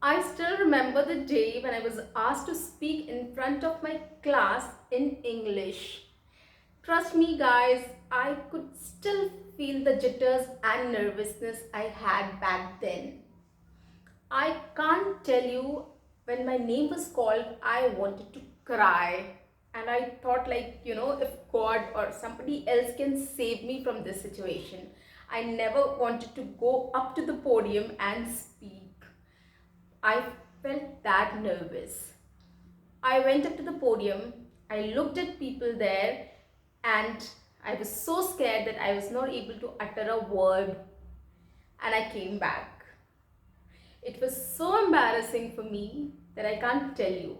I still remember the day when I was asked to speak in front of my class in English. Trust me, guys, I could still feel the jitters and nervousness I had back then. I can't tell you, when my name was called, I wanted to cry. And I thought, if God or somebody else can save me from this situation. I never wanted to go up to the podium and speak. I felt that nervous. I went up to the podium, I looked at people there, and I was so scared that I was not able to utter a word, and I came back. It was so embarrassing for me that I can't tell you.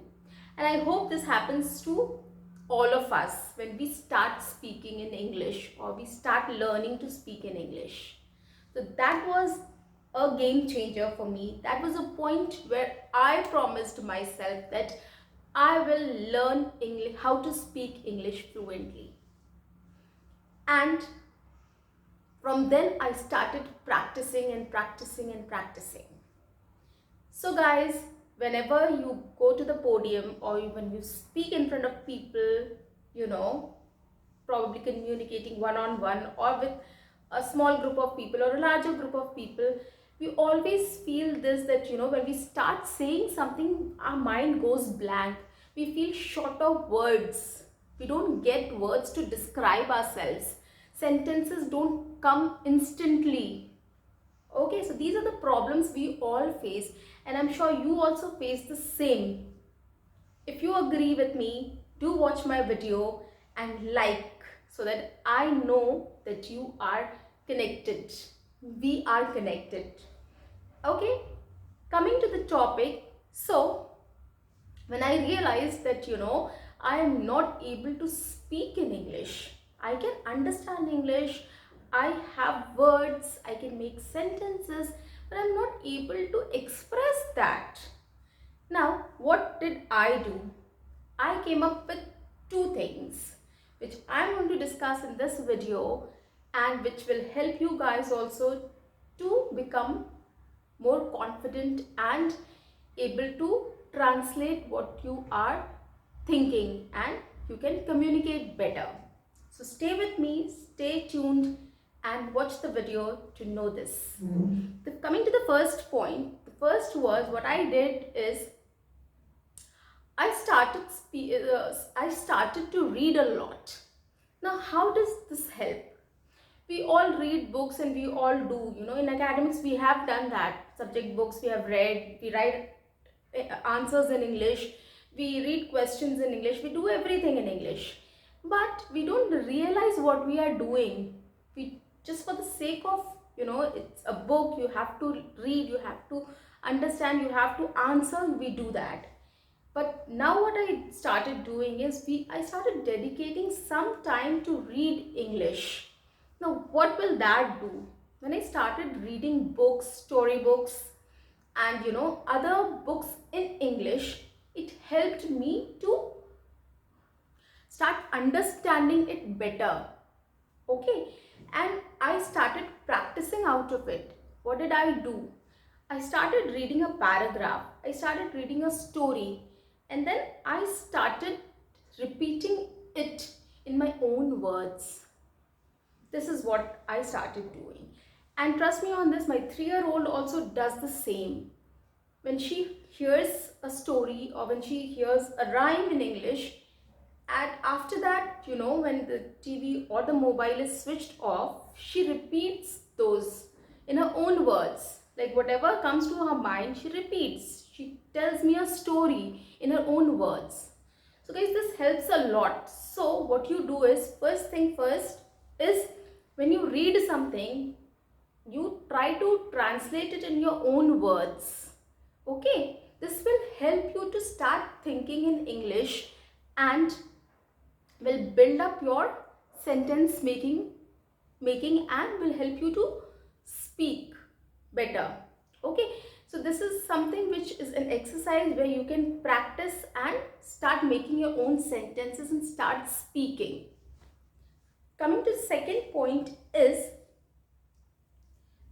And I hope this happens to all of us when we start speaking in English or we start learning to speak in English. So that was a game changer for me. That was a point where I promised myself that I will learn English, how to speak English fluently. And from then I started practicing and practicing and practicing. So guys, whenever you go to the podium or when you speak in front of people, you know, probably communicating one-on-one or with a small group of people or a larger group of people, we always feel this, that when we start saying something, our mind goes blank. We feel short of words. We don't get words to describe ourselves. Sentences don't come instantly. Okay, so these are the problems we all face, and I'm sure you also face the same. If you agree with me, do watch my video and like, so that I know that you are connected. We are connected. Okay, coming to the topic. So when I realized that I am not able to speak in English, I can understand English, I have words, I can make sentences, but I'm not able to express that. Now, what did I do? I came up with two things which I'm going to discuss in this video, and which will help you guys also to become more confident and able to translate what you are thinking, and you can communicate better. So stay with me, stay tuned and watch the video to know this. Coming to the first point, the first was, what I did is I started to read a lot. Now, how does this help? We all read books, and we all do. In academics, we have done that. Subject books we have read, we write answers in English, we read questions in English, we do everything in English. But we don't realize what we are doing. We just, for the sake of, it's a book, you have to read, you have to understand, you have to answer, we do that. But now what I started doing is I started dedicating some time to read English. Now what will that do? When I started reading books, storybooks, and other books in English, it helped me to start understanding it better. Okay, and I started practicing out of it. What did I do? I started reading a paragraph, I started reading a story, and then I started repeating it in my own words. This is what I started doing. And trust me on this, my 3-year-old also does the same. When she hears a story or when she hears a rhyme in English, and after that, when the TV or the mobile is switched off, she repeats those in her own words. Like whatever comes to her mind, she repeats. She tells me a story in her own words. So guys, this helps a lot. So what you do is, first thing first is, when you read something, you try to translate it in your own words. Okay, this will help you to start thinking in English and will build up your sentence making and will help you to speak better. Okay, so this is something which is an exercise where you can practice and start making your own sentences and start speaking. Coming to the second point is,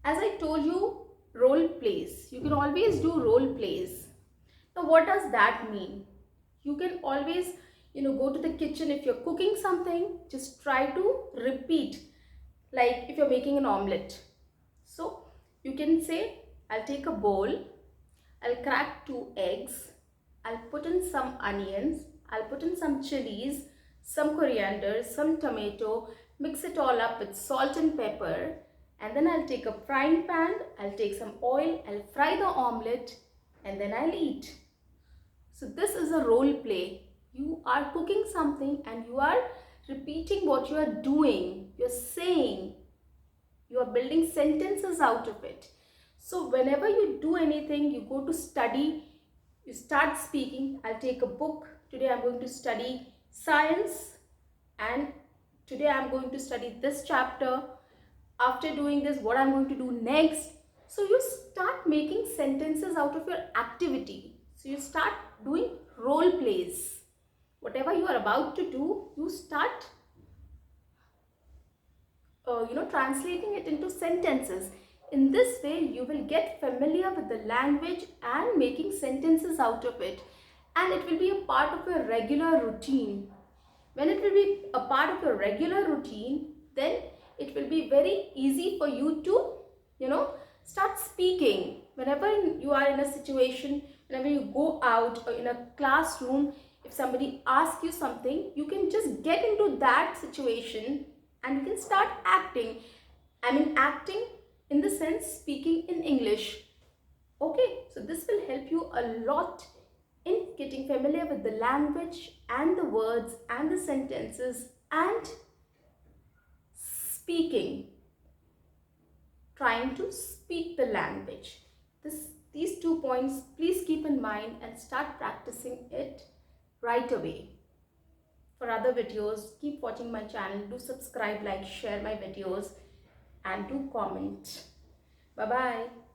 as I told you, role plays. You can always do role plays. Now, what does that mean? You can always, go to the kitchen if you're cooking something, just try to repeat. Like if you're making an omelette. So you can say, I'll take a bowl, I'll crack 2 eggs, I'll put in some onions, I'll put in some chilies, some coriander, some tomato, mix it all up with salt and pepper, and then I'll take a frying pan, I'll take some oil, I'll fry the omelette, and then I'll eat. So this is a role play. You are cooking something and you are repeating what you are doing, you're saying, you are building sentences out of it. So whenever you do anything, you go to study, you start speaking. I'll take a book. Today I'm going to study science, and today I'm going to study this chapter. After doing this, what I'm going to do next. So you start making sentences out of your activity. So you start doing role plays. Whatever you are about to do, you start translating it into sentences. In this way, you will get familiar with the language and making sentences out of it, and it will be a part of your regular routine. When it will be a part of your regular routine, then it will be very easy for you to, start speaking. Whenever you are in a situation, whenever you go out or in a classroom, if somebody asks you something, you can just get into that situation and you can start acting. I mean, acting in the sense speaking in English. Okay, so this will help you a lot in getting familiar with the language and the words and the sentences and speaking, trying to speak the language. These 2 points, please keep in mind and start practicing it right away. For other videos, keep watching my channel. Do subscribe, like, share my videos, and do comment. Bye bye.